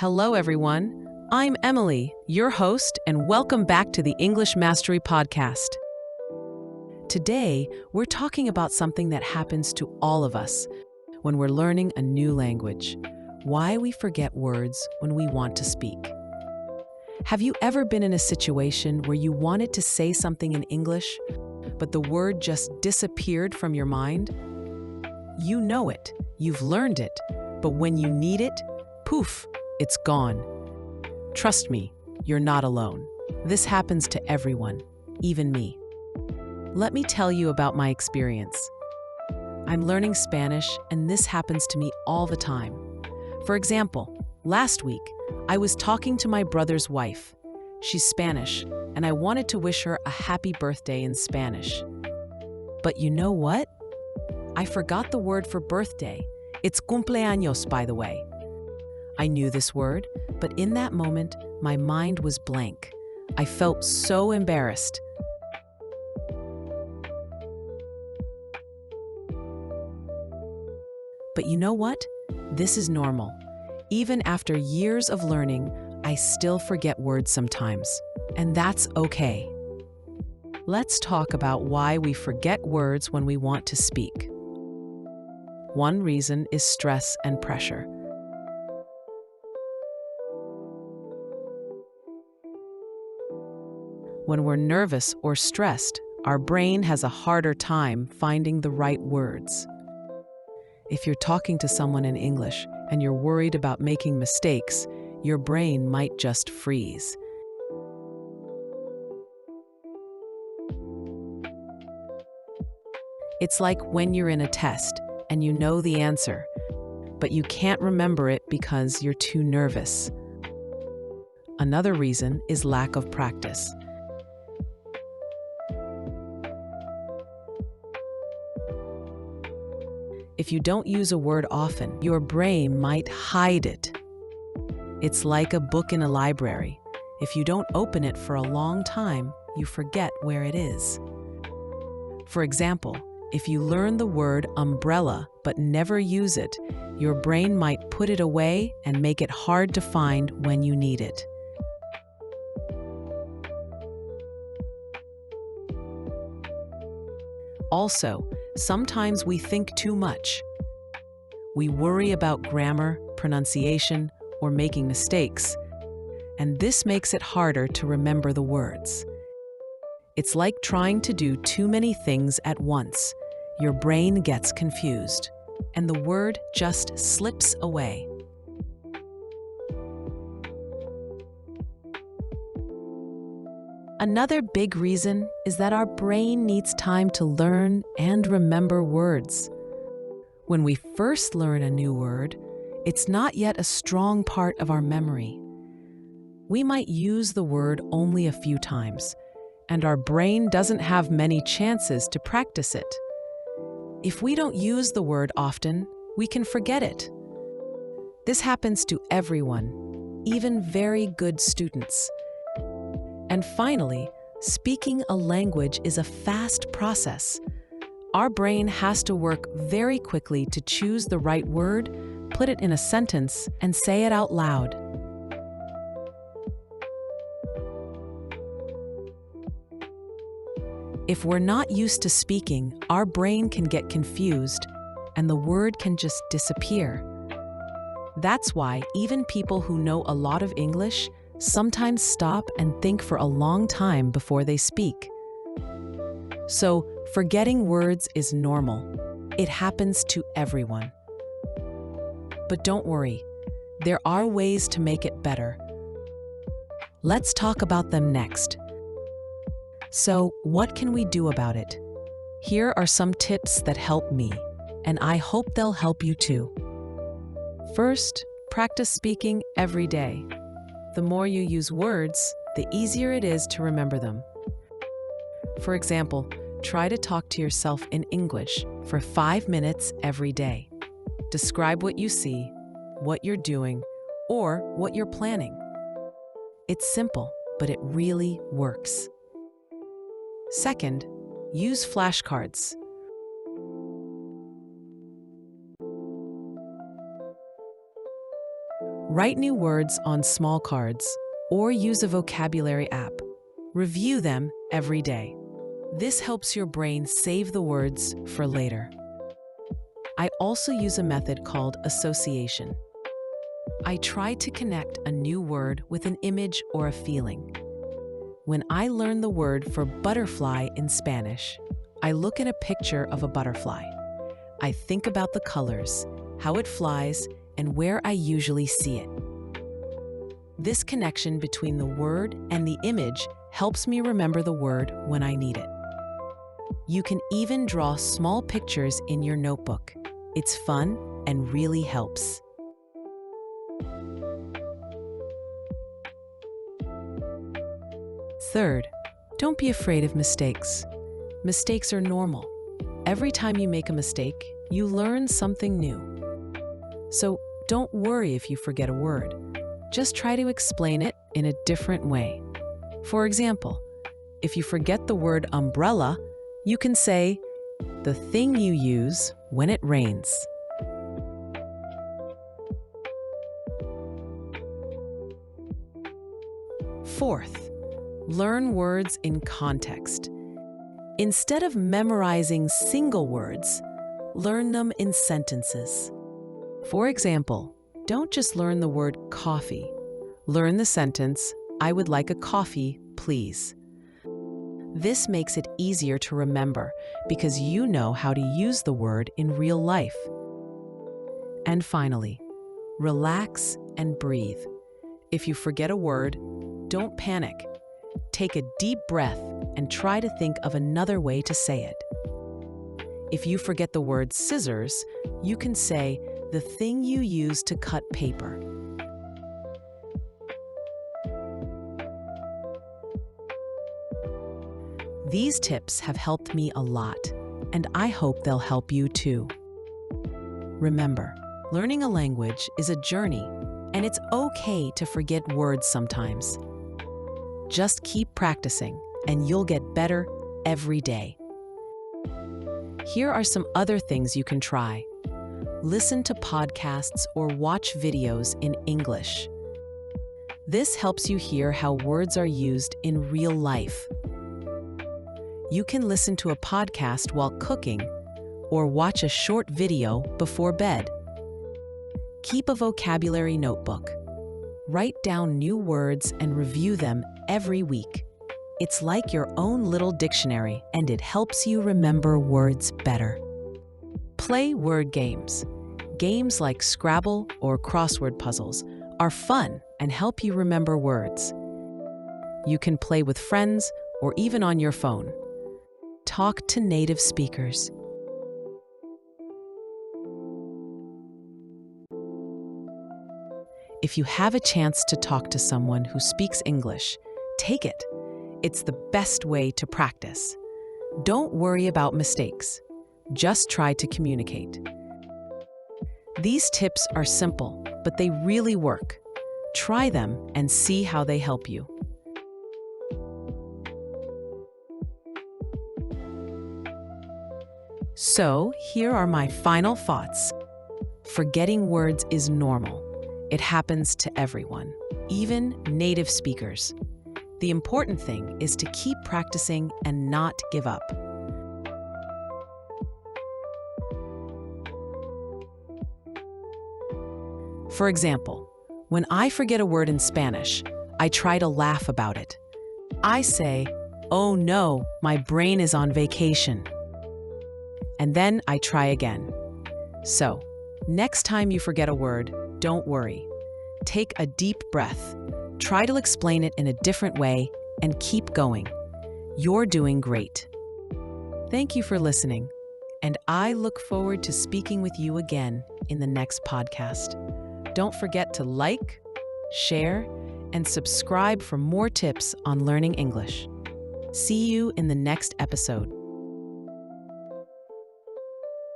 Hello, everyone. I'm Emily, your host, and welcome back to the English Mastery Podcast. Today, we're talking about something that happens to all of us when we're learning a new language: why we forget words when we want to speak. Have you ever been in a situation where you wanted to say something in English, but the word just disappeared from your mind? You know it, you've learned it, but when you need it, poof, it's gone. Trust me, you're not alone. This happens to everyone, even me. Let me tell you about my experience. I'm learning Spanish, and this happens to me all the time. For example, last week, I was talking to my brother's wife. She's Spanish, and I wanted to wish her a happy birthday in Spanish. But you know what? I forgot the word for birthday. It's cumpleaños, by the way. I knew this word, but in that moment, my mind was blank. I felt so embarrassed. But you know what? This is normal. Even after years of learning, I still forget words sometimes, and that's okay. Let's talk about why we forget words when we want to speak. One reason is stress and pressure. When we're nervous or stressed, our brain has a harder time finding the right words. If you're talking to someone in English and you're worried about making mistakes, your brain might just freeze. It's like when you're in a test and you know the answer, but you can't remember it because you're too nervous. Another reason is lack of practice. If you don't use a word often, your brain might hide it. It's like a book in a library. If you don't open it for a long time, you forget where it is. For example, if you learn the word umbrella but never use it, your brain might put it away and make it hard to find when you need it. Also, sometimes we think too much. We worry about grammar, pronunciation, or making mistakes, and this makes it harder to remember the words. It's like trying to do too many things at once. Your brain gets confused, and the word just slips away. Another big reason is that our brain needs time to learn and remember words. When we first learn a new word, it's not yet a strong part of our memory. We might use the word only a few times, and our brain doesn't have many chances to practice it. If we don't use the word often, we can forget it. This happens to everyone, even very good students. And finally, speaking a language is a fast process. Our brain has to work very quickly to choose the right word, put it in a sentence, and say it out loud. If we're not used to speaking, our brain can get confused, and the word can just disappear. That's why even people who know a lot of English sometimes stop and think for a long time before they speak. So, forgetting words is normal. It happens to everyone. But don't worry, there are ways to make it better. Let's talk about them next. So, what can we do about it? Here are some tips that help me, and I hope they'll help you too. First, practice speaking every day. The more you use words, the easier it is to remember them. For example, try to talk to yourself in English for 5 minutes every day. Describe what you see, what you're doing, or what you're planning. It's simple, but it really works. Second, use flashcards. Write new words on small cards or use a vocabulary app. Review them every day. This helps your brain save the words for later. I also use a method called association. I try to connect a new word with an image or a feeling. When I learn the word for butterfly in Spanish, I look at a picture of a butterfly. I think about the colors, how it flies, and where I usually see it. This connection between the word and the image helps me remember the word when I need it. You can even draw small pictures in your notebook. It's fun and really helps. Third, don't be afraid of mistakes. Mistakes are normal. Every time you make a mistake, you learn something new. So don't worry if you forget a word. Just try to explain it in a different way. For example, if you forget the word umbrella, you can say, the thing you use when it rains. Fourth, learn words in context. Instead of memorizing single words, learn them in sentences. For example, don't just learn the word coffee. Learn the sentence, I would like a coffee, please. This makes it easier to remember because you know how to use the word in real life. And finally, relax and breathe. If you forget a word, don't panic. Take a deep breath and try to think of another way to say it. If you forget the word scissors, you can say the thing you use to cut paper. These tips have helped me a lot, and I hope they'll help you too. Remember, learning a language is a journey, and it's okay to forget words sometimes. Just keep practicing, and you'll get better every day. Here are some other things you can try. Listen to podcasts or watch videos in English. This helps you hear how words are used in real life. You can listen to a podcast while cooking or watch a short video before bed. Keep a vocabulary notebook. Write down new words and review them every week. It's like your own little dictionary, and it helps you remember words better. Play word games. Games like Scrabble or crossword puzzles are fun and help you remember words. You can play with friends or even on your phone. Talk to native speakers. If you have a chance to talk to someone who speaks English, take it. It's the best way to practice. Don't worry about mistakes. Just try to communicate. These tips are simple, but they really work. Try them and see how they help you. So, here are my final thoughts. Forgetting words is normal. It happens to everyone, even native speakers. The important thing is to keep practicing and not give up. For example, when I forget a word in Spanish, I try to laugh about it. I say, "Oh no, my brain is on vacation." And then I try again. So, next time you forget a word, don't worry. Take a deep breath. Try to explain it in a different way and keep going. You're doing great. Thank you for listening, and I look forward to speaking with you again in the next podcast. Don't forget to like, share, and subscribe for more tips on learning English. See you in the next episode.